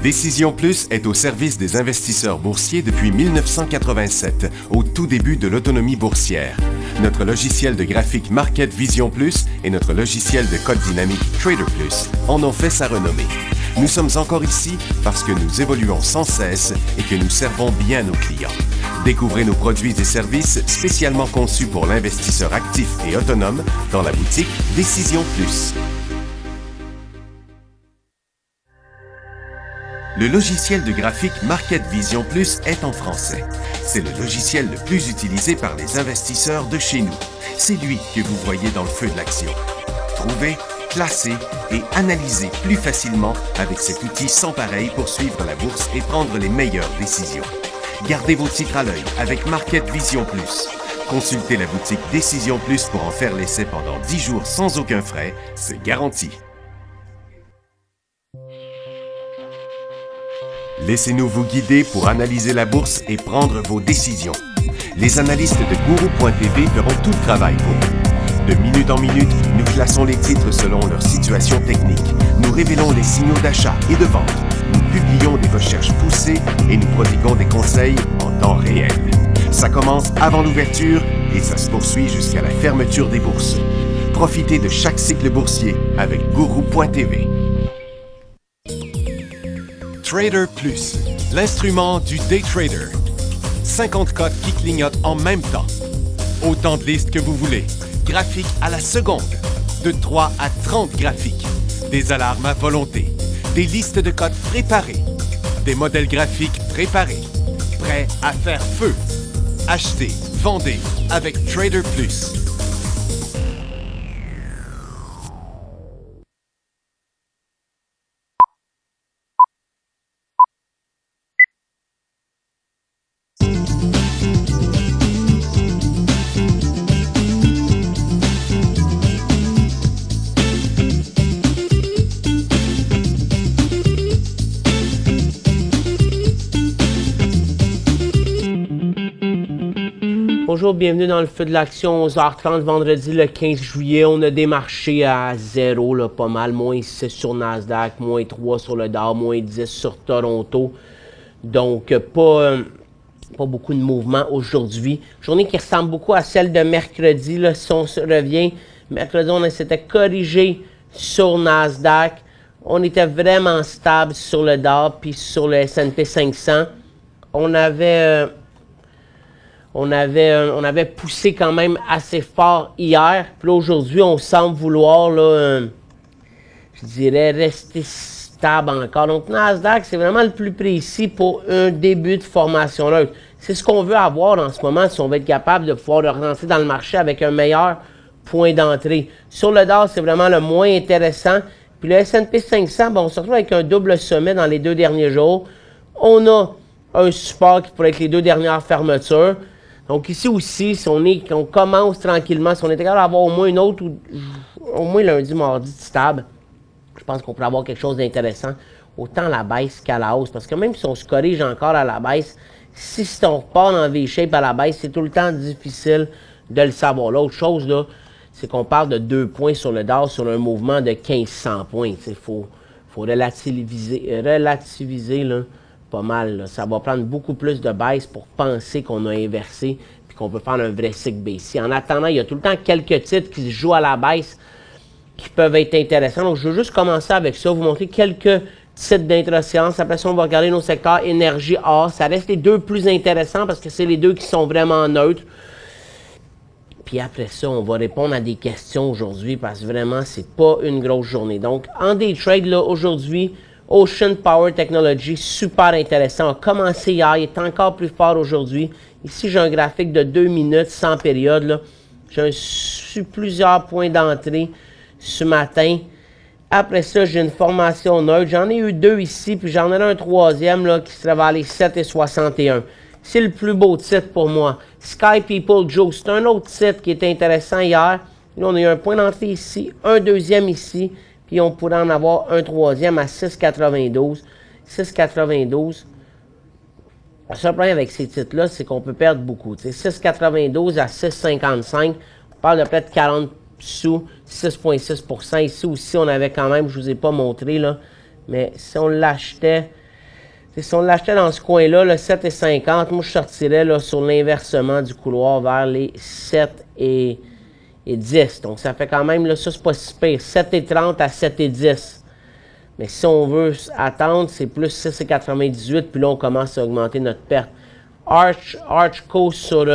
Décision Plus est au service des investisseurs boursiers depuis 1987, au tout début de l'autonomie boursière. Notre logiciel de graphique Market Vision Plus et notre logiciel de code dynamique Trader Plus en ont fait sa renommée. Nous sommes encore ici parce que nous évoluons sans cesse et que nous servons bien nos clients. Découvrez nos produits et services spécialement conçus pour l'investisseur actif et autonome dans la boutique Décision Plus. Le logiciel de graphique Market Vision Plus est en français. C'est le logiciel le plus utilisé par les investisseurs de chez nous. C'est lui que vous voyez dans le feu de l'action. Trouvez, classer et analyser plus facilement avec cet outil sans pareil pour suivre la bourse et prendre les meilleures décisions. Gardez vos titres à l'œil avec Market Vision Plus. Consultez la boutique Décision Plus pour en faire l'essai pendant 10 jours sans aucun frais, c'est garanti. Laissez-nous vous guider pour analyser la bourse et prendre vos décisions. Les analystes de Guru.tv feront tout le travail pour vous. De minute en minute, nous classons les titres selon leur situation technique. Nous révélons les signaux d'achat et de vente. Nous publions des recherches poussées et nous prodiguons des conseils en temps réel. Ça commence avant l'ouverture et ça se poursuit jusqu'à la fermeture des bourses. Profitez de chaque cycle boursier avec Guru.tv. Trader Plus, l'instrument du day trader. 50 cotes qui clignotent en même temps. Autant de listes que vous voulez. Graphiques à la seconde. De 3 à 30 graphiques. Des alarmes à volonté. Des listes de cotes préparées. Des modèles graphiques préparés. Prêts à faire feu. Achetez, vendez avec Trader Plus. Bonjour, bienvenue dans le feu de l'action, 11h30, vendredi le 15 juillet. On a des marchés à zéro, là, pas mal. Moins 6 sur Nasdaq, moins 3 sur le Dow, moins 10 sur Toronto. Donc, pas beaucoup de mouvement aujourd'hui. Journée qui ressemble beaucoup à celle de mercredi. Là, si on se revient, mercredi, on s'était corrigé sur Nasdaq. On était vraiment stable sur le Dow puis sur le S&P 500. On avait poussé quand même assez fort hier. Puis là, aujourd'hui, on semble vouloir, là, je dirais, rester stable encore. Donc, Nasdaq, c'est vraiment le plus précis pour un début de formation là. C'est ce qu'on veut avoir en ce moment, si on veut être capable de pouvoir rentrer dans le marché avec un meilleur point d'entrée. Sur le Dow, c'est vraiment le moins intéressant. Puis le S&P 500, bon, on se retrouve avec un double sommet dans les 2 derniers jours. On a un support qui pourrait être les 2 dernières fermetures. Donc ici aussi, si on commence tranquillement, si on est capable d'avoir au moins une autre, au moins lundi, mardi, stable, je pense qu'on pourrait avoir quelque chose d'intéressant, autant à la baisse qu'à la hausse. Parce que même si on se corrige encore à la baisse, si on repart en V-shape à la baisse, c'est tout le temps difficile de le savoir. L'autre chose, là, c'est qu'on parle de 2 points sur le Dow sur un mouvement de 1500 points. Il faut relativiser là, pas mal. Là. Ça va prendre beaucoup plus de baisse pour penser qu'on a inversé puis qu'on peut faire un vrai cycle baissier. En attendant, il y a tout le temps quelques titres qui se jouent à la baisse qui peuvent être intéressants. Donc, je veux juste commencer avec ça, vous montrer quelques titres d'intra-séance. Après ça, on va regarder nos secteurs énergie, or. Ça reste les 2 plus intéressants parce que c'est les 2 qui sont vraiment neutres. Puis après ça, on va répondre à des questions aujourd'hui parce que vraiment, c'est pas une grosse journée. Donc, en day trade, là, aujourd'hui, Ocean Power Technology, super intéressant. On a commencé hier, il est encore plus fort aujourd'hui. Ici, j'ai un graphique de 2 minutes sans période. J'ai plusieurs points d'entrée ce matin. Après ça, j'ai une formation neutre. J'en ai eu 2 ici, puis j'en ai un troisième là, qui serait vers les 7,61. C'est le plus beau titre pour moi. Sky People Joe, c'est un autre titre qui était intéressant hier. Là, on a eu un point d'entrée ici, un deuxième ici. Puis on pourrait en avoir un troisième à 6,92. 6,92. Le seul problème avec ces titres-là, c'est qu'on peut perdre beaucoup. 6,92 à 6,55. On parle de près de 40 sous, 6,6 %. Ici aussi, on avait quand même, je ne vous ai pas montré, là, mais si on l'achetait Si on l'achetait dans ce coin-là, le 7,50, moi je sortirais là, sur l'inversement du couloir vers les 7,10. Donc ça fait quand même, là, ça c'est pas si pire, 7,30 à 7,10. Mais si on veut attendre, c'est plus 6,98, puis là on commence à augmenter notre perte. Archco sur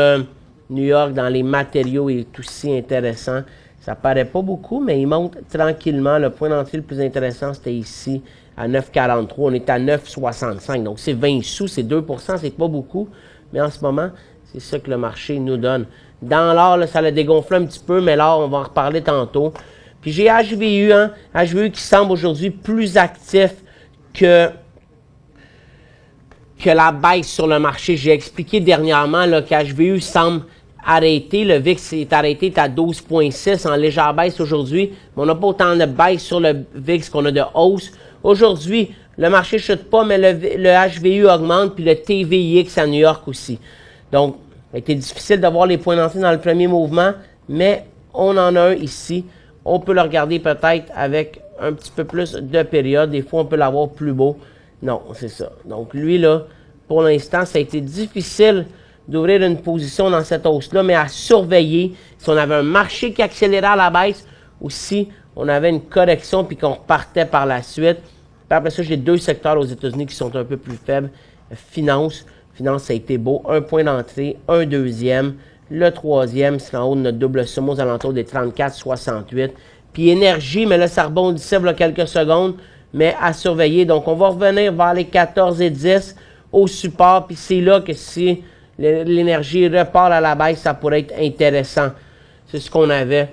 New York dans les matériaux est aussi intéressant. Ça paraît pas beaucoup, mais il monte tranquillement. Le point d'entrée le plus intéressant, c'était ici, à 9,43. On est à 9,65. Donc, c'est 20 sous, c'est 2 c'est pas beaucoup. Mais en ce moment, c'est ça que le marché nous donne. Dans l'or, ça l'a dégonflé un petit peu, mais l'or, on va en reparler tantôt. Puis j'ai HVU, hein, HVU qui semble aujourd'hui plus actif que la baisse sur le marché. J'ai expliqué dernièrement qu'HVU semble arrêté. Le VIX est arrêté, est à 12,6 en légère baisse aujourd'hui. Mais on n'a pas autant de baisse sur le VIX qu'on a de hausse. Aujourd'hui, le marché ne chute pas, mais le HVU augmente, puis le TVIX à New York aussi. Donc, ça a été difficile d'avoir les points d'entrée dans le premier mouvement, mais on en a un ici. On peut le regarder peut-être avec un petit peu plus de période. Des fois, on peut l'avoir plus beau. Non, c'est ça. Donc, lui, là, pour l'instant, ça a été difficile d'ouvrir une position dans cette hausse-là, mais à surveiller si on avait un marché qui accélérait à la baisse ou si on avait une correction puis qu'on repartait par la suite. Puis après ça, j'ai deux secteurs aux États-Unis qui sont un peu plus faibles. Finance, ça a été beau. Un point d'entrée, un deuxième. Le troisième, c'est en haut de notre double somme aux alentours des 34,68. Puis énergie, mais là, ça rebondissait il y a quelques secondes, mais à surveiller. Donc, on va revenir vers les 14,10 au support. Puis c'est là que si l'énergie repart à la baisse, ça pourrait être intéressant. C'est ce qu'on avait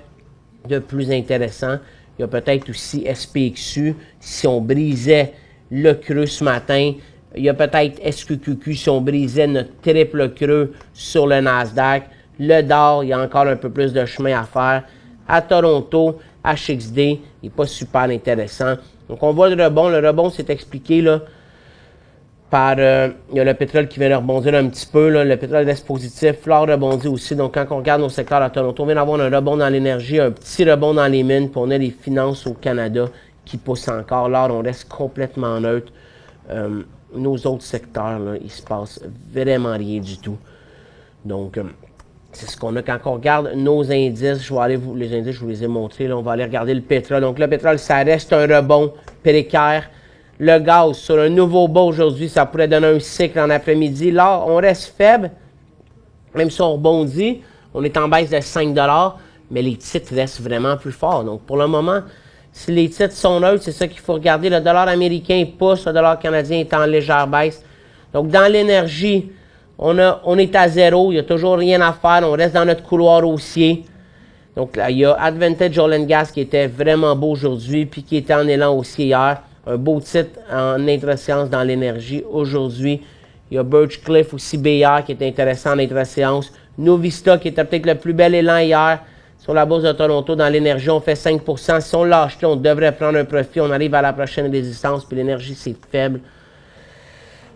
de plus intéressant. Il y a peut-être aussi SPXU, si on brisait le creux ce matin. Il y a peut-être SQQQ, si on brisait notre triple creux sur le Nasdaq. Le DOR, il y a encore un peu plus de chemin à faire. À Toronto, HXD, il n'est pas super intéressant. Donc, on voit le rebond. Le rebond, c'est expliqué là, par... il y a le pétrole qui vient de rebondir un petit peu. Là. Le pétrole reste positif. L'or rebondit aussi. Donc, quand on regarde nos secteurs à Toronto, on vient d'avoir un rebond dans l'énergie, un petit rebond dans les mines. Puis on a les finances au Canada qui poussent encore. L'or, on reste complètement neutre. Nos autres secteurs, là, il ne se passe vraiment rien du tout. Donc, c'est ce qu'on a quand on regarde nos indices. Je vais aller les indices, je vous les ai montrés. Là, on va aller regarder le pétrole. Donc, le pétrole, ça reste un rebond précaire. Le gaz, sur un nouveau bas aujourd'hui, ça pourrait donner un cycle en après-midi. Là, on reste faible. Même si on rebondit, on est en baisse de 5 $, mais les titres restent vraiment plus forts. Donc, pour le moment, si les titres sont neutres, c'est ça qu'il faut regarder. Le dollar américain pousse, le dollar canadien est en légère baisse. Donc, dans l'énergie, on est à zéro. Il n'y a toujours rien à faire. On reste dans notre couloir haussier. Donc, là, il y a Advantage Oil and Gas qui était vraiment beau aujourd'hui, puis qui était en élan haussier hier. Un beau titre en intra-séance dans l'énergie aujourd'hui. Il y a Birchcliff aussi, BR, qui est intéressant en intra-séance. Novista, qui était peut-être le plus bel élan hier sur la bourse de Toronto. Dans l'énergie, on fait 5 %. Si on l'a acheté, on devrait prendre un profit. On arrive à la prochaine résistance, puis l'énergie, c'est faible.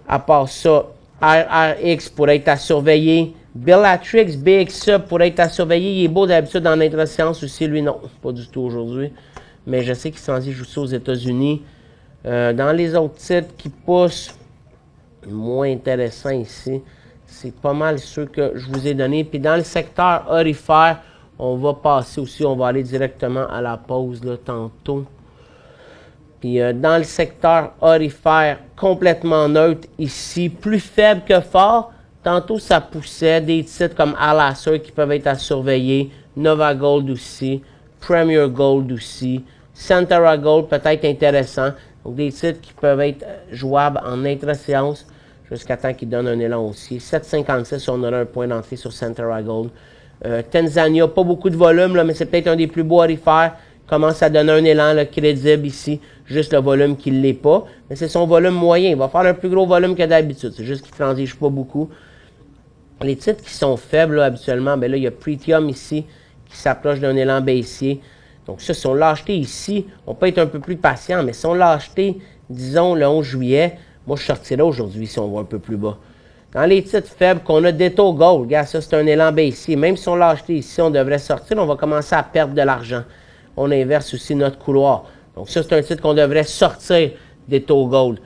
À part ça, RRX pourrait être à surveiller. Bellatrix, BXA pourrait être à surveiller. Il est beau d'habitude en intra-séance aussi. Lui, non, pas du tout aujourd'hui. Mais je sais qu'il s'en joue ça aux États-Unis. Dans les autres titres qui poussent, moins intéressant ici, c'est pas mal ceux que je vous ai donnés. Puis dans le secteur aurifère, on va passer aussi, on va aller directement à la pause là, tantôt. Puis dans le secteur aurifère, complètement neutre ici, plus faible que fort. Tantôt, ça poussait des titres comme Alacer qui peuvent être à surveiller, Nova Gold aussi, Premier Gold aussi, Centera Gold peut-être intéressant. Donc, des titres qui peuvent être jouables en intra-séance jusqu'à temps qu'ils donnent un élan haussier. 7,56, on aura un point d'entrée sur Centera Gold. Tanzania, pas beaucoup de volume, là, mais c'est peut-être un des plus beaux aurifères. Commence à donner un élan là, crédible ici. Juste le volume qui ne l'est pas. Mais c'est son volume moyen. Il va faire un plus gros volume que d'habitude. C'est juste qu'il ne transige pas beaucoup. Les titres qui sont faibles là, habituellement, ben là, il y a Pretium ici qui s'approche d'un élan baissier. Donc ça, si on l'a acheté ici, on peut être un peu plus patient, mais si on l'a acheté, disons, le 11 juillet, moi, je sortirai aujourd'hui si on va un peu plus bas. Dans les titres faibles qu'on a Detto Gold, regarde, ça, c'est un élan baissier. Même si on l'a acheté ici, on devrait sortir, on va commencer à perdre de l'argent. On inverse aussi notre couloir. Donc ça, c'est un titre qu'on devrait sortir Detto Gold.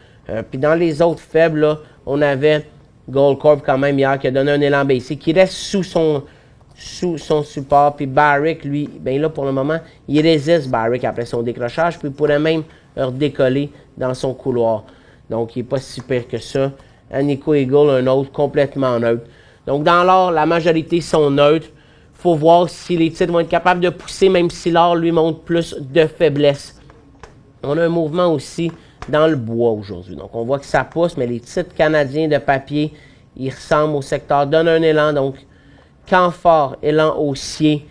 Puis dans les autres faibles, là, on avait Goldcorp quand même hier qui a donné un élan baissier, qui reste sous son support. Puis Barrick, lui, bien là pour le moment, il résiste Barrick après son décrochage, puis il pourrait même redécoller dans son couloir. Donc il n'est pas si pire que ça. Agnico Eagle, un autre complètement neutre. Donc dans l'or, la majorité sont neutres. Il faut voir si les titres vont être capables de pousser, même si l'or lui montre plus de faiblesse. On a un mouvement aussi dans le bois aujourd'hui. Donc on voit que ça pousse, mais les titres canadiens de papier, ils ressemblent au secteur, donnent un élan. Donc Canfor, élan haussier,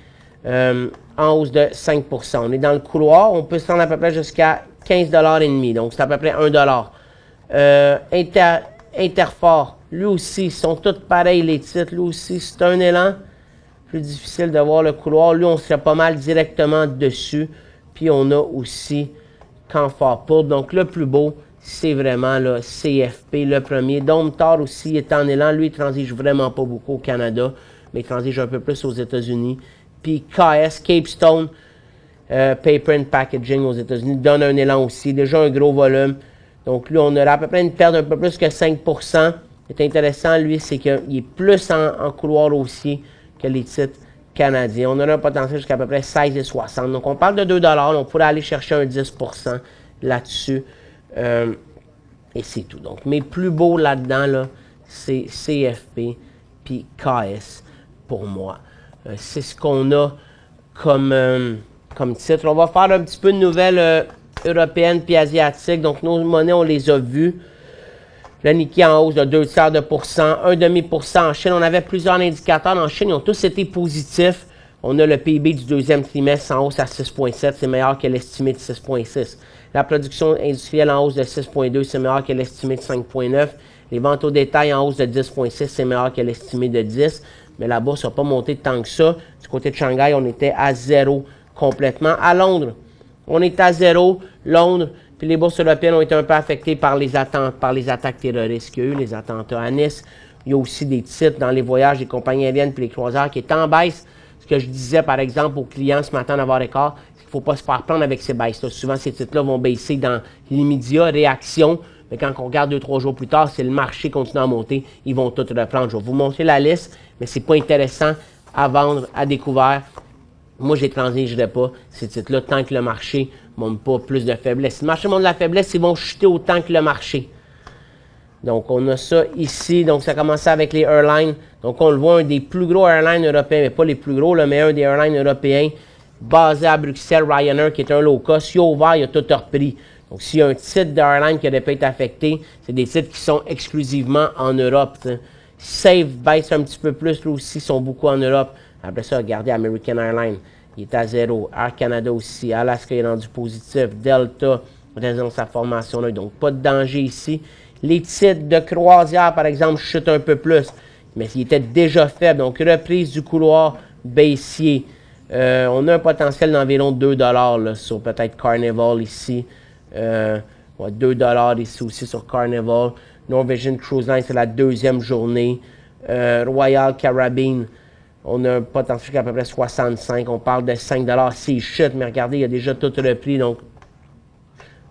en hausse de 5 %. On est dans le couloir, on peut se rendre à peu près jusqu'à 15,5 $. Donc c'est à peu près 1 $. Interfor, lui aussi, ils sont tous pareils les titres. Lui aussi, c'est un élan. Plus difficile de voir le couloir. Lui, on serait pas mal directement dessus. Puis on a aussi Canfor Pulp. Donc le plus beau, c'est vraiment le CFP, le premier. Domtar aussi est en élan. Lui, il transige vraiment pas beaucoup au Canada, mais il transige un peu plus aux États-Unis. Puis KS, Capestone, Paper and Packaging aux États-Unis, donne un élan aussi. Déjà un gros volume. Donc lui, on aura à peu près une perte d'un peu plus que 5 %. Ce qui est intéressant, lui, c'est qu'il est plus en couloir haussier que les titres canadiens. On a un potentiel jusqu'à peu près 16,60 $. Donc on parle de 2 $. On pourrait aller chercher un 10 % là-dessus. Et c'est tout. Donc mes plus beaux là-dedans, là, c'est CFP puis KS pour moi. C'est ce qu'on a comme titre. On va faire un petit peu de nouvelles européennes puis asiatiques. Donc nos monnaies, on les a vues. Le Nikkei en hausse de 0,2 %, 1,5 % en Chine. On avait plusieurs indicateurs en Chine, ils ont tous été positifs. On a le PIB du deuxième trimestre en hausse à 6,7, c'est meilleur que l'estimé de 6,6. La production industrielle en hausse de 6,2, c'est meilleur que l'estimé de 5,9. Les ventes au détail en hausse de 10,6, c'est meilleur que l'estimé de 10. Mais la bourse n'a pas monté tant que ça. Du côté de Shanghai, on était à 0 complètement. À Londres, on est à 0. Londres, puis les bourses européennes ont été un peu affectées par les attaques terroristes qu'il y a eu, les attentats à Nice. Il y a aussi des titres dans les voyages des compagnies aériennes puis les croisières qui est en baisse. Ce que je disais, par exemple, aux clients ce matin à 9h15, c'est qu'il ne faut pas se faire prendre avec ces baisses-là. Souvent, ces titres-là vont baisser dans l'immédiat, réaction. Mais quand on regarde 2-3 jours plus tard, si le marché continue à monter, ils vont tout reprendre. Je vais vous montrer la liste, mais ce n'est pas intéressant à vendre à découvert. Moi, je ne les transigerai pas, ces titres-là, tant que le marché ne montre pas plus de faiblesse. Si le marché montre de la faiblesse, ils vont chuter autant que le marché. Donc, on a ça ici. Donc, ça a commencé avec les airlines. Donc, on le voit, un des plus gros airlines européens, mais pas les plus gros, là, mais un des airlines européens, basé à Bruxelles, Ryanair, qui est un low cost. Il a ouvert, il a tout repris. Donc, s'il y a un titre d'airline qui aurait pu être affecté, c'est des titres qui sont exclusivement en Europe. T'sais. Save baisse un petit peu plus, là aussi, sont beaucoup en Europe. Après ça, regardez American Airlines, il est à 0. Air Canada aussi. Alaska est rendu positif. Delta, raison de sa formation là, donc pas de danger ici. Les titres de croisière, par exemple, chutent un peu plus, mais ils étaient déjà faibles. Donc, reprise du couloir baissier. On a un potentiel d'environ 2 $ là, sur peut-être Carnival ici. 2 $ ici aussi sur Carnival. Norwegian Cruise Line, c'est la deuxième journée. Royal Caribbean, on a un potentiel à peu près 65. On parle de 5 $. C'est chute, mais regardez, il y a déjà tout repris. Donc,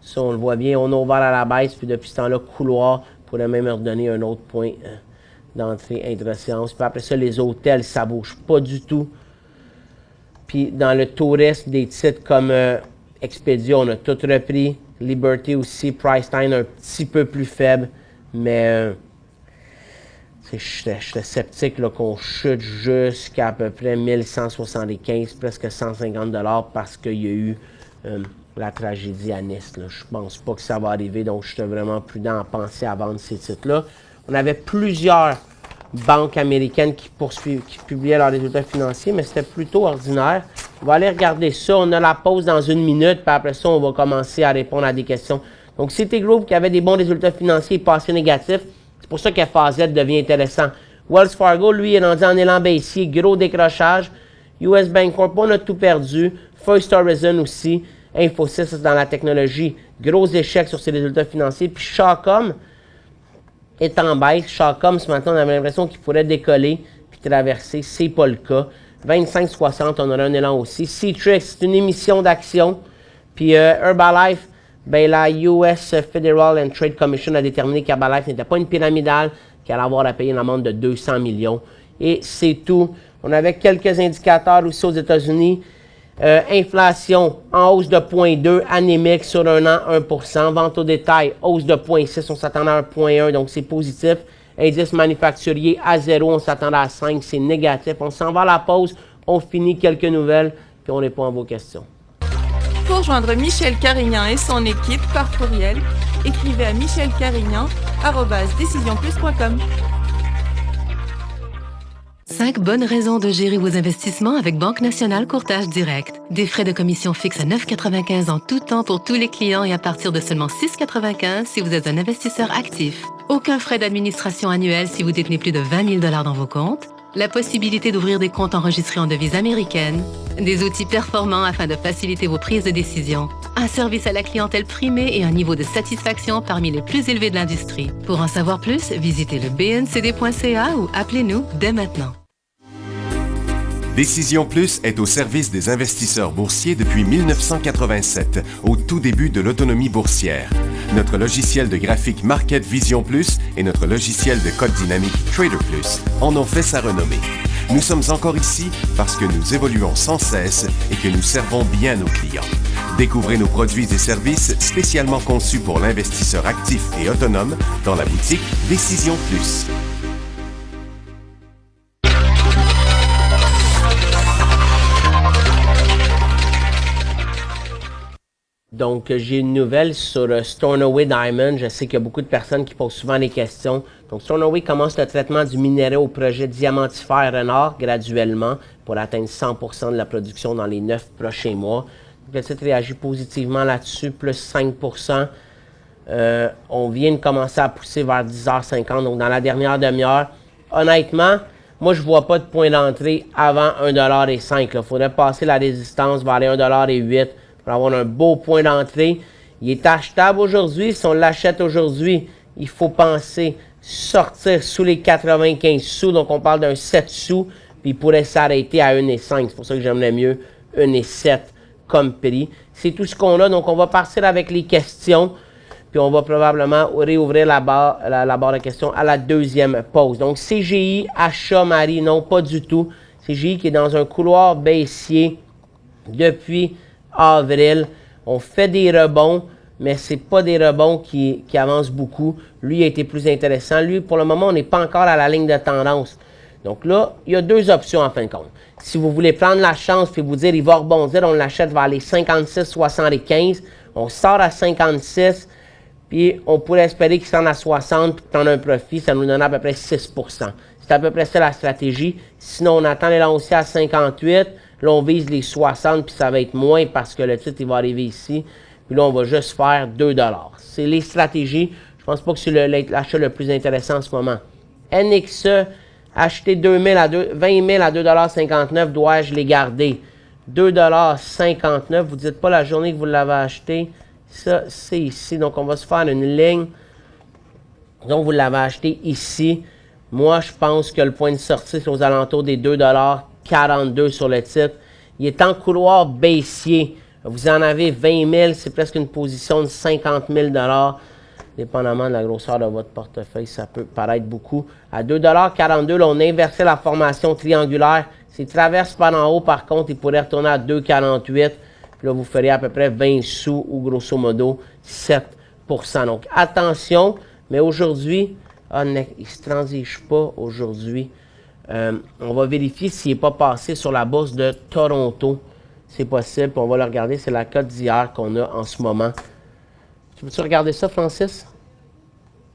ça, on le voit bien. On a ouvert à la baisse, puis depuis ce temps-là, couloir pourrait même redonner un autre point d'entrée intra-séance. Puis après ça, les hôtels, ça ne bouge pas du tout. Puis dans le tourisme, des titres comme Expedia, on a tout repris. Liberty aussi, Priceline un petit peu plus faible, mais j'étais sceptique qu'on chute jusqu'à à peu près 1175, presque 150 $ parce qu'il y a eu la tragédie à Nice. Là. Je pense pas que ça va arriver, donc j'étais vraiment prudent à penser à vendre ces titres-là. On avait plusieurs banques américaines qui publiaient leurs résultats financiers, mais c'était plutôt ordinaire. On va aller regarder ça. On a la pause dans 1 minute, puis après ça, on va commencer à répondre à des questions. Donc, Citigroup qui avait des bons résultats financiers passés négatifs, c'est pour ça que FAZ devient intéressant. Wells Fargo, lui, est rendu en élan baissier, gros décrochage. US Bancorp, on a tout perdu. First Horizon aussi. Infosys, c'est dans la technologie. Gros échec sur ses résultats financiers. Puis Shawcom est en baisse. Shawcom, ce matin, on avait l'impression qu'il pourrait décoller puis traverser. C'est pas le cas. 25,60, on aura un élan aussi. Citrix, c'est une émission d'action. Puis Herbalife, ben la US Federal and Trade Commission a déterminé qu'Herbalife n'était pas une pyramidale, qu'elle allait avoir à payer une amende de 200 millions. Et c'est tout. On avait quelques indicateurs aussi aux États-Unis. Inflation en hausse de 0,2, anémique sur un an, 1%. Vente au détail, hausse de 0,6, on s'attendait à 1,1, donc c'est positif. Indice manufacturier à 0, on s'attendait à 5, c'est négatif. On s'en va à la pause, on finit quelques nouvelles, puis on répond à vos questions. Pour joindre Michel Carignan et son équipe par courriel, écrivez à michelcarignan@decisionplus.com. 5 bonnes raisons de gérer vos investissements avec Banque Nationale Courtage Direct. Des frais de commission fixes à 9,95 en tout temps pour tous les clients et à partir de seulement 6,95 si vous êtes un investisseur actif. Aucun frais d'administration annuel si vous détenez plus de 20 000 $ dans vos comptes. La possibilité d'ouvrir des comptes enregistrés en devise américaine. Des outils performants afin de faciliter vos prises de décision. Un service à la clientèle primé et un niveau de satisfaction parmi les plus élevés de l'industrie. Pour en savoir plus, visitez le bncd.ca ou appelez-nous dès maintenant. Décision Plus est au service des investisseurs boursiers depuis 1987, au tout début de l'autonomie boursière. Notre logiciel de graphique Market Vision Plus et notre logiciel de code dynamique Trader Plus en ont fait sa renommée. Nous sommes encore ici parce que nous évoluons sans cesse et que nous servons bien nos clients. Découvrez nos produits et services spécialement conçus pour l'investisseur actif et autonome dans la boutique Décision Plus. Donc, j'ai une nouvelle sur Stornoway Diamond. Je sais qu'il y a beaucoup de personnes qui posent souvent des questions. Donc, Stornoway commence le traitement du minerai au projet diamantifère Renard graduellement pour atteindre 100% de la production dans les 9 prochains mois. Donc, le titre réagit positivement là-dessus, plus 5%. On vient de commencer à pousser vers 10h50, donc dans la dernière demi-heure. Honnêtement, moi, je ne vois pas de point d'entrée avant 1,05 $. Il faudrait passer la résistance vers les 1,08 $ pour avoir un beau point d'entrée. Il est achetable aujourd'hui. Si on l'achète aujourd'hui, il faut penser sortir sous les 95 sous. Donc, on parle d'un 7 sous. Puis, il pourrait s'arrêter à 1,5. C'est pour ça que j'aimerais mieux 1,7 comme prix. C'est tout ce qu'on a. Donc, on va partir avec les questions. Puis, on va probablement réouvrir la barre de questions à la deuxième pause. Donc, CGI, achat, Marie, non, pas du tout. CGI qui est dans un couloir baissier depuis avril. On fait des rebonds, mais ce n'est pas des rebonds qui avancent beaucoup. Lui a été plus intéressant. Lui, pour le moment, on n'est pas encore à la ligne de tendance. Donc là, il y a deux options en fin de compte. Si vous voulez prendre la chance et vous dire il va rebondir, on l'achète vers les 56,75. On sort à 56, puis on pourrait espérer qu'il s'en à 60 puis prendre un profit. Ça nous donne à peu près 6%. C'est à peu près ça la stratégie. Sinon, on attend les lanciers à 58. Là, on vise les 60, puis ça va être moins parce que le titre, il va arriver ici. Puis là, on va juste faire 2 $. C'est les stratégies. Je pense pas que c'est l'achat le plus intéressant en ce moment. NXE, acheter 20 000 à 2,59 $, dois-je les garder? 2,59 $, vous ne dites pas la journée que vous l'avez acheté. Ça, c'est ici. Donc, on va se faire une ligne. Donc, vous l'avez acheté ici. Moi, je pense que le point de sortie, c'est aux alentours des 2,42 $ sur le titre. Il est en couloir baissier. Vous en avez 20 000, c'est presque une position de 50 000 $. Dépendamment de la grosseur de votre portefeuille, ça peut paraître beaucoup. À 2,42 $, là, on a inversé la formation triangulaire. S'il traverse par en haut, par contre, il pourrait retourner à 2,48 $. Puis là, vous ferez à peu près 20 sous ou grosso modo 7%. Donc, attention, mais aujourd'hui, il ne se transige pas aujourd'hui. On va vérifier s'il n'est pas passé sur la bourse de Toronto. C'est possible. Puis on va le regarder. C'est la cote d'hier qu'on a en ce moment. Tu veux-tu regarder ça, Francis?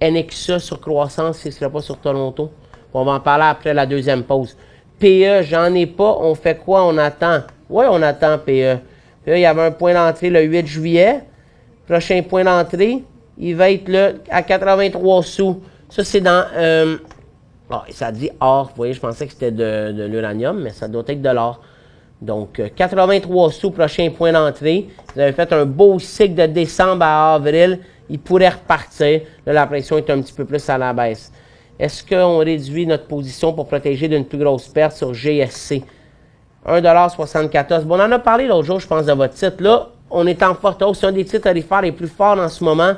NXE sur croissance, s'il ne serait pas sur Toronto. Puis on va en parler après la deuxième pause. PE, j'en ai pas. On fait quoi? On attend. Oui, on attend PE. PE, il y avait un point d'entrée le 8 juillet. Prochain point d'entrée, il va être là à 83 sous. Ça, c'est dans... ça dit or. Vous voyez, je pensais que c'était de l'uranium, mais ça doit être de l'or. Donc, 83 sous, prochain point d'entrée. Vous avez fait un beau cycle de décembre à avril. Il pourrait repartir. Là, la pression est un petit peu plus à la baisse. Est-ce qu'on réduit notre position pour protéger d'une plus grosse perte sur GSC? 1,74 $. Bon, on en a parlé l'autre jour, je pense, de votre titre. Là, on est en forte hausse. C'est un des titres tarifaires les plus forts en ce moment.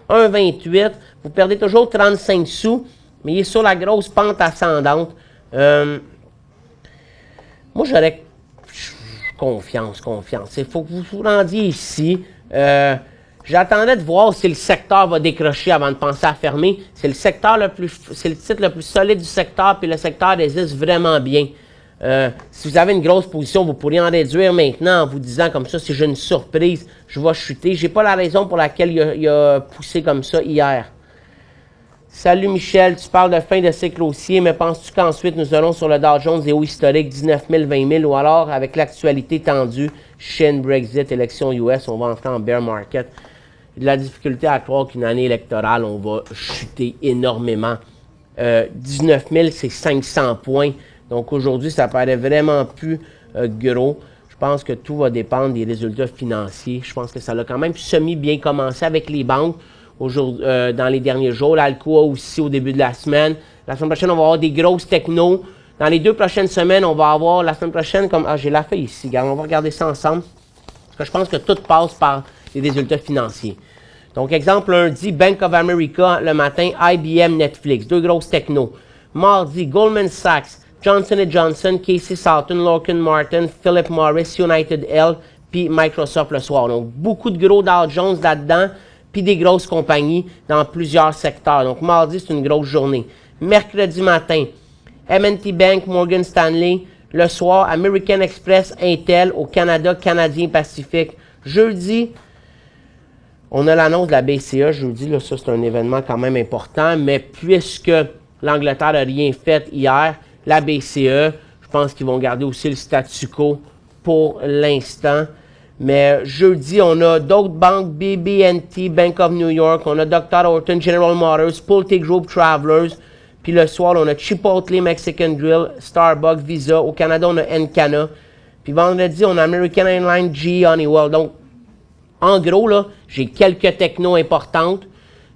1,28. Vous perdez toujours 35 sous, mais il est sur la grosse pente ascendante. Moi, j'aurais confiance. Il faut que vous vous rendiez ici. J'attendais de voir si le secteur va décrocher avant de penser à fermer. C'est le titre le plus solide du secteur, puis le secteur résiste vraiment bien. Si vous avez une grosse position, vous pourriez en réduire maintenant en vous disant comme ça, si j'ai une surprise, je vais chuter. Je n'ai pas la raison pour laquelle il a poussé comme ça hier. Salut Michel, tu parles de fin de cycle haussier, mais penses-tu qu'ensuite nous aurons sur le Dow Jones des hauts historiques 19 000, 20 000 ou alors avec l'actualité tendue, Chine, Brexit, élection US, on va entrer en bear market? Il y a de la difficulté à croire qu'une année électorale, on va chuter énormément. 19 000, c'est 500 points. Donc aujourd'hui, ça paraît vraiment plus gros. Je pense que tout va dépendre des résultats financiers. Je pense que ça a quand même semi-bien commencé avec les banques dans les derniers jours. L'Alcoa aussi au début de la semaine. La semaine prochaine, on va avoir des grosses technos. Dans les 2 prochaines semaines, on va avoir la semaine prochaine, comme j'ai la feuille ici, regarde, on va regarder ça ensemble. Parce que je pense que tout passe par les résultats financiers. Donc, exemple, lundi, Bank of America le matin, IBM, Netflix, 2 grosses technos. Mardi, Goldman Sachs, Johnson & Johnson, Casey Salton, Lockheed Martin, Philip Morris, United Health, puis Microsoft le soir. Donc, beaucoup de gros Dow Jones là-dedans, puis des grosses compagnies dans plusieurs secteurs. Donc, mardi, c'est une grosse journée. Mercredi matin, M&T Bank, Morgan Stanley. Le soir, American Express, Intel au Canada, Canadien Pacifique. Jeudi, on a l'annonce de la BCE. Jeudi, là, ça, c'est un événement quand même important. Mais puisque l'Angleterre n'a rien fait hier, la BCE, je pense qu'ils vont garder aussi le statu quo pour l'instant. Mais jeudi, on a d'autres banques, BB&T, Bank of New York, on a Dr. Horton, General Motors, Pulte Group, Travelers. Puis le soir, on a Chipotle, Mexican Grill, Starbucks, Visa. Au Canada, on a Encana. Puis vendredi, on a American Airlines, GE, Honeywell. Donc, en gros, là, j'ai quelques technos importantes.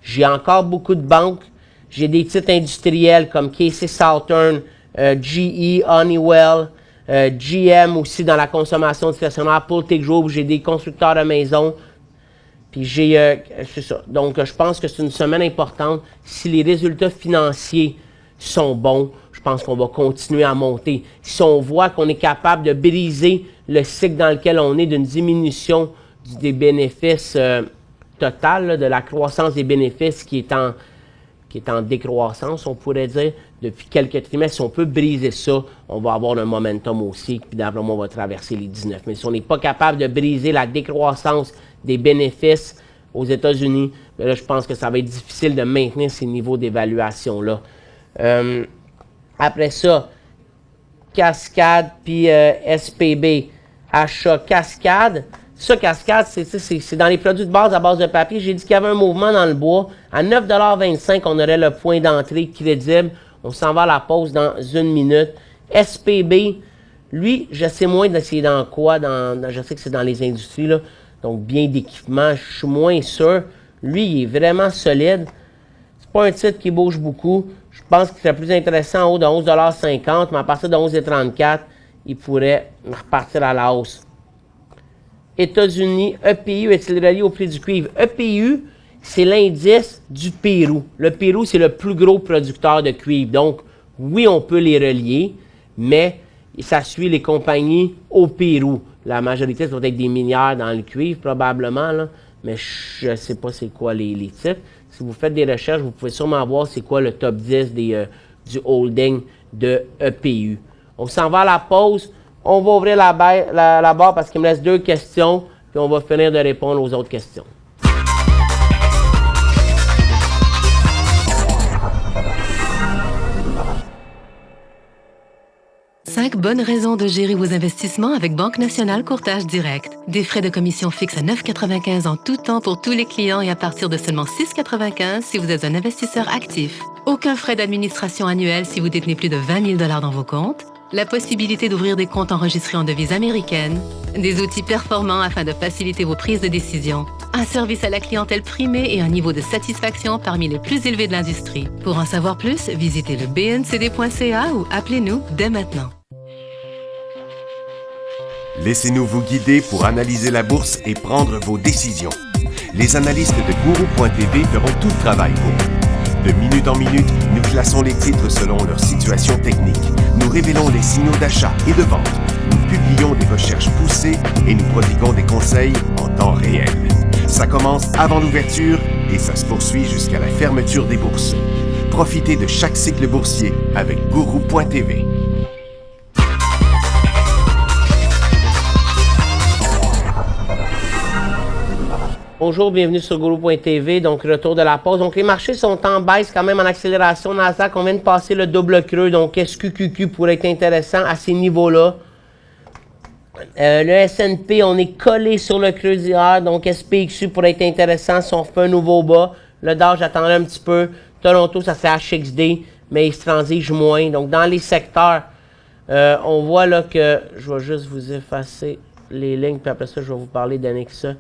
J'ai encore beaucoup de banques. J'ai des titres industriels comme Casey Salton, GE, Honeywell, GM aussi dans la consommation discrétionnaire, Pulte Group, j'ai des constructeurs de maisons. Puis c'est ça. Donc, je pense que c'est une semaine importante. Si les résultats financiers sont bons, je pense qu'on va continuer à monter. Si on voit qu'on est capable de briser le cycle dans lequel on est d'une diminution des bénéfices total, là, de la croissance des bénéfices qui est en décroissance, on pourrait dire, depuis quelques trimestres. Si on peut briser ça, on va avoir un momentum aussi, puis d'après moi, on va traverser les 19. Mais si on n'est pas capable de briser la décroissance des bénéfices aux États-Unis, là, je pense que ça va être difficile de maintenir ces niveaux d'évaluation-là. Après ça, Cascade, puis SPB, achat Cascade. Ça, Cascade, c'est dans les produits de base à base de papier. J'ai dit qu'il y avait un mouvement dans le bois. À 9,25 $, on aurait le point d'entrée crédible. On s'en va à la pause dans 1 minute. SPB, lui, je sais moins de c'est dans quoi. Je sais que c'est dans les industries, là. Donc, bien d'équipement. Je suis moins sûr. Lui, il est vraiment solide. C'est pas un titre qui bouge beaucoup. Je pense qu'il serait plus intéressant en haut de 11,50 $, mais à partir de 11,34 $, il pourrait repartir à la hausse. États-Unis, EPU est-il relié au prix du cuivre? EPU, c'est l'indice du Pérou. Le Pérou, c'est le plus gros producteur de cuivre. Donc, oui, on peut les relier, mais ça suit les compagnies au Pérou. La majorité, ça doit être des minières dans le cuivre, probablement, là, mais je ne sais pas c'est quoi les titres. Si vous faites des recherches, vous pouvez sûrement voir c'est quoi le top 10 du holding de EPU. On s'en va à la pause. On va ouvrir la barre parce qu'il me reste 2 questions, puis on va finir de répondre aux autres questions. Cinq bonnes raisons de gérer vos investissements avec Banque Nationale Courtage Direct. Des frais de commission fixes à 9,95 € en tout temps pour tous les clients et à partir de seulement 6,95 € si vous êtes un investisseur actif. Aucun frais d'administration annuel si vous détenez plus de 20 000 $ dans vos comptes. La possibilité d'ouvrir des comptes enregistrés en devise américaine, des outils performants afin de faciliter vos prises de décision, un service à la clientèle primé et un niveau de satisfaction parmi les plus élevés de l'industrie. Pour en savoir plus, visitez le bncd.ca ou appelez-nous dès maintenant. Laissez-nous vous guider pour analyser la bourse et prendre vos décisions. Les analystes de Guru.tv feront tout le travail pour vous. De minute en minute, nous classons les titres selon leur situation technique. Nous révélons les signaux d'achat et de vente. Nous publions des recherches poussées et nous prodiguons des conseils en temps réel. Ça commence avant l'ouverture et ça se poursuit jusqu'à la fermeture des bourses. Profitez de chaque cycle boursier avec Guru.tv. Bonjour, bienvenue sur Guru.tv. Donc, retour de la pause. Donc, les marchés sont en baisse quand même en accélération. Nasdaq, on vient de passer le double creux. Donc, SQQQ pourrait être intéressant à ces niveaux-là. Le S&P, on est collé sur le creux d'hier. Donc, SPXU pourrait être intéressant si on fait un nouveau bas. Le Dow, j'attendrai un petit peu. Toronto, ça c'est HXD, mais il se transige moins. Donc, dans les secteurs, on voit là que... Je vais juste vous effacer les lignes, puis après ça, je vais vous parler d'Anexa.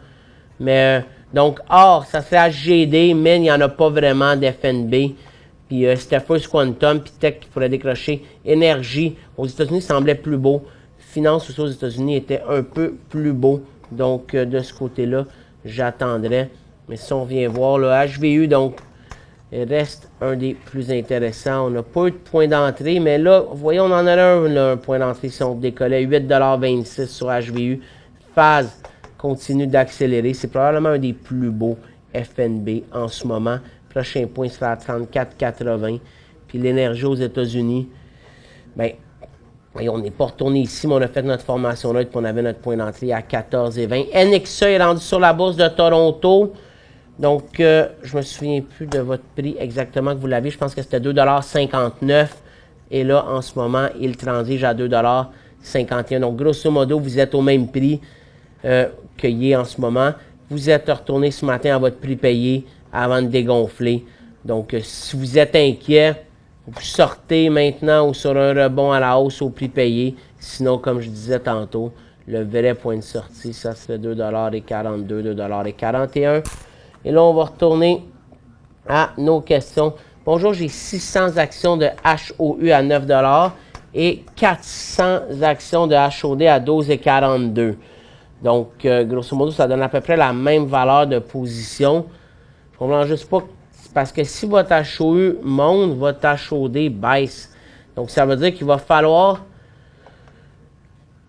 Mais donc, or, ça serait HGD, mais il n'y en a pas vraiment d'FNB. Puis Stephens Quantum, puis Tech qui pourrait décrocher. Énergie, aux États-Unis, semblait plus beau. Finance aussi aux États-Unis était un peu plus beau. Donc, de ce côté-là, j'attendrai. Mais si on vient voir, le HVU, donc, il reste un des plus intéressants. On n'a pas eu de point d'entrée, mais là, vous voyez, on en a un point d'entrée si on décollait. 8,26$ sur HVU. Phase continue d'accélérer. C'est probablement un des plus beaux FNB en ce moment. Prochain point sera à 34,80. Puis l'énergie aux États-Unis, bien, on n'est pas retourné ici, mais on a fait notre formation là, et puis on avait notre point d'entrée à 14,20. NXA est rendu sur la bourse de Toronto. Donc, je me souviens plus de votre prix exactement que vous l'avez. Je pense que c'était 2,59 $. Et là, en ce moment, il transige à 2,51 $. Donc, grosso modo, vous êtes au même prix qu'il est en ce moment. Vous êtes retourné ce matin à votre prix payé avant de dégonfler. Donc, si vous êtes inquiet, vous sortez maintenant ou sur un rebond à la hausse au prix payé. Sinon, comme je disais tantôt, le vrai point de sortie, ça serait 2,42 $, 2,41 $. Et là, on va retourner à nos questions. Bonjour, j'ai 600 actions de HOU à 9 $ et 400 actions de HOD à 12,42 $. Donc, grosso modo, ça donne à peu près la même valeur de position. Je comprends juste pas, parce que si votre HOU monte, votre HOD baisse. Donc, ça veut dire qu'il va falloir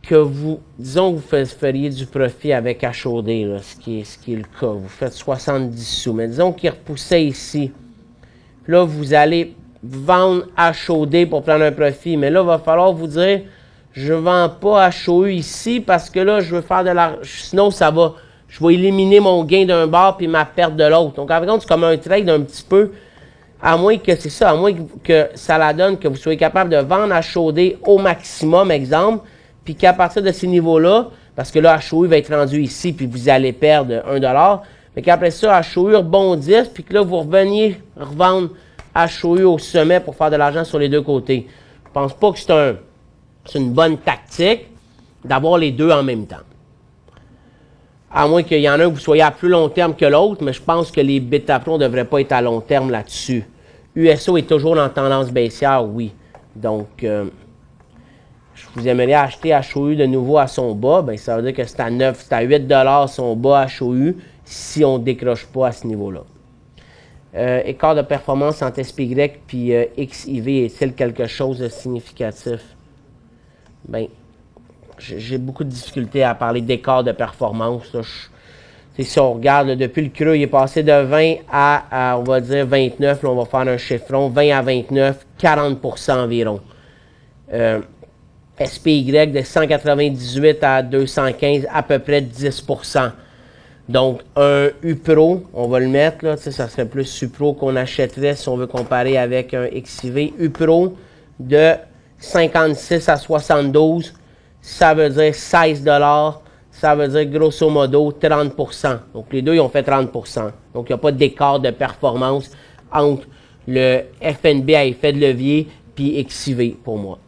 que vous, disons que vous feriez du profit avec HOD, là, ce qui est le cas. Vous faites 70 sous. Mais disons qu'il repoussait ici. Puis là, vous allez vendre HOD pour prendre un profit. Mais là, il va falloir vous dire, je ne vends pas HOU ici parce que là, je veux faire de l'argent. Sinon, ça va. Je vais éliminer mon gain d'un bord puis ma perte de l'autre. Donc, en fait, c'est comme un trade un petit peu. À moins que c'est ça, à moins que ça la donne que vous soyez capable de vendre HOD au maximum, exemple. Puis qu'à partir de ces niveaux-là, parce que là, HOU va être rendu ici, puis vous allez perdre 1 $, mais qu'après ça, HOU rebondisse, puis que là, vous reveniez revendre HOU au sommet pour faire de l'argent sur les deux côtés. Je pense pas que c'est une bonne tactique d'avoir les deux en même temps. À moins qu'il y en a un que vous soyez à plus long terme que l'autre, mais je pense que les bêta-pro ne devraient pas être à long terme là-dessus. USO est toujours en tendance baissière, oui. Donc, vous aimeriez acheter HOU de nouveau à son bas, bien, ça veut dire que c'est à 8 $ son bas HOU si on ne décroche pas à ce niveau-là. Écart de performance entre SPY puis XIV est-il quelque chose de significatif? Bien, j'ai beaucoup de difficultés à parler d'écart de performance. Là. Si on regarde, là, depuis le creux, il est passé de 20 à on va dire 29. Là, on va faire un chiffron. 20 à 29, 40% environ. SPY de 198 à 215, à peu près 10%. Donc, un UPRO, on va le mettre, là, ça serait plus SUPRO qu'on achèterait si on veut comparer avec un XIV. UPRO de 56 à 72, ça veut dire 16 $, ça veut dire grosso modo 30%. Donc, les deux, ils ont fait 30%. Donc, il n'y a pas d'écart de performance entre le FNB à effet de levier puis XIV pour moi.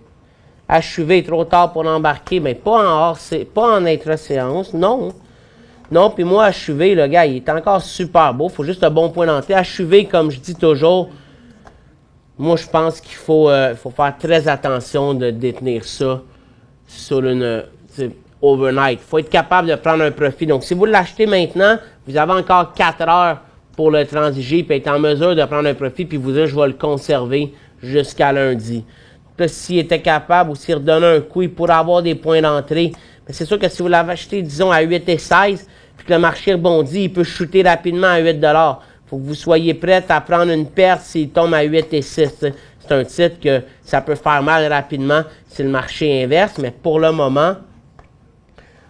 HUV est trop tard pour l'embarquer, mais pas en hors, pas en intra-séance, non. Non, puis moi, HUV, le gars, il est encore super beau. Il faut juste un bon point d'entrée. HUV, comme je dis toujours, moi, je pense qu'il faut faire très attention de détenir ça sur une... overnight. Il faut être capable de prendre un profit. Donc, si vous l'achetez maintenant, vous avez encore 4 heures pour le transiger puis être en mesure de prendre un profit puis vous dire, je vais le conserver jusqu'à lundi. Donc là, s'il était capable ou s'il redonnait un coup, il pourrait avoir des points d'entrée. Mais c'est sûr que si vous l'avez acheté, disons, à 8,16 puis que le marché rebondit, il peut chuter rapidement à 8 $. Il faut que vous soyez prêt à prendre une perte s'il tombe à 8,6. C'est un titre que ça peut faire mal rapidement si le marché inverse, mais pour le moment,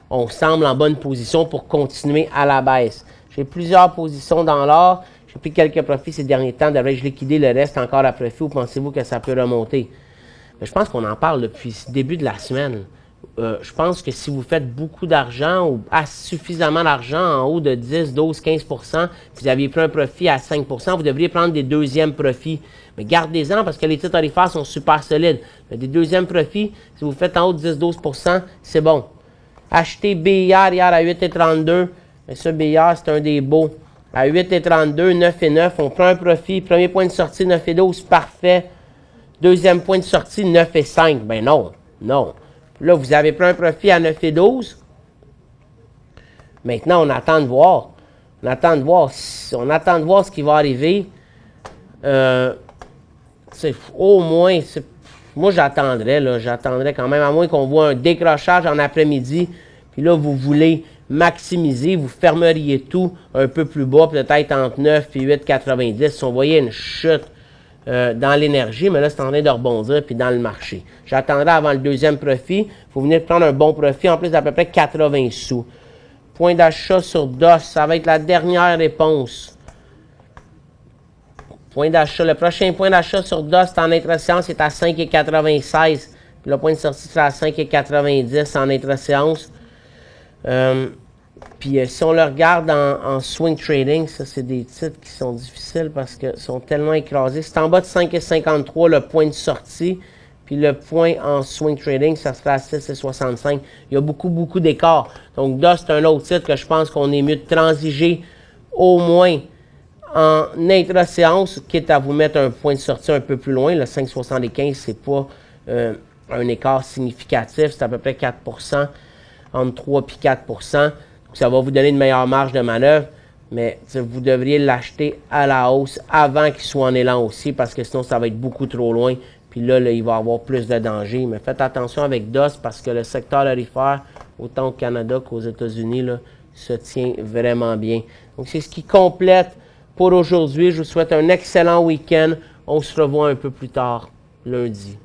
on semble en bonne position pour continuer à la baisse. J'ai plusieurs positions dans l'or. J'ai pris quelques profits ces derniers temps. Devrais-je liquider le reste encore à profit ou pensez-vous que ça peut remonter? Mais je pense qu'on en parle depuis le début de la semaine. Je pense que si vous faites beaucoup d'argent ou suffisamment d'argent en haut de 10, 12, 15 %, vous aviez pris un profit à 5 %, vous devriez prendre des deuxièmes profits. Mais gardez-en parce que les titres tarifaires sont super solides. Mais des deuxièmes profits, si vous faites en haut de 10, 12 %, c'est bon. Acheter BIR hier à 8,32. Mais ça, BIR, c'est un des beaux. À 8,32, 9,9. On prend un profit. Premier point de sortie, 9,12. Parfait. Deuxième point de sortie, 9,5. Ben non. Non. Là, vous avez pris un profit à 9,12. Maintenant, on attend de voir. On attend de voir ce qui va arriver. Au moins, moi, j'attendrais quand même, à moins qu'on voit un décrochage en après-midi, puis là, vous voulez maximiser, vous fermeriez tout un peu plus bas, peut-être entre 9 et 8,90. Si on voyait une chute dans l'énergie, mais là, c'est en train de rebondir, puis dans le marché. J'attendrai avant le deuxième profit. Il faut venir prendre un bon profit, en plus d'à peu près 80 sous. Point d'achat sur DOS, ça va être la dernière réponse. Point d'achat. Le prochain point d'achat sur DOS en intra-séance est à 5,96. Puis le point de sortie c'est à 5,90 en intra-séance. Puis si on le regarde en swing trading, ça c'est des titres qui sont difficiles parce qu'ils sont tellement écrasés. C'est en bas de 5,53 le point de sortie. Puis le point en swing trading, ça sera à 6,65. Il y a beaucoup d'écart. Donc DOS c'est un autre titre que je pense qu'on est mieux de transiger au moins en intra-séance, quitte à vous mettre un point de sortie un peu plus loin. Le 5,75, c'est pas un écart significatif. C'est à peu près 4 %, entre 3 et 4 %. Donc, ça va vous donner une meilleure marge de manœuvre. Mais vous devriez l'acheter à la hausse avant qu'il soit en élan aussi, parce que sinon, ça va être beaucoup trop loin. Puis là, il va y avoir plus de danger. Mais faites attention avec DOS, parce que le secteur aurifère, autant au Canada qu'aux États-Unis, se tient vraiment bien. Donc, c'est ce qui complète pour aujourd'hui. Je vous souhaite un excellent week-end. On se revoit un peu plus tard, lundi.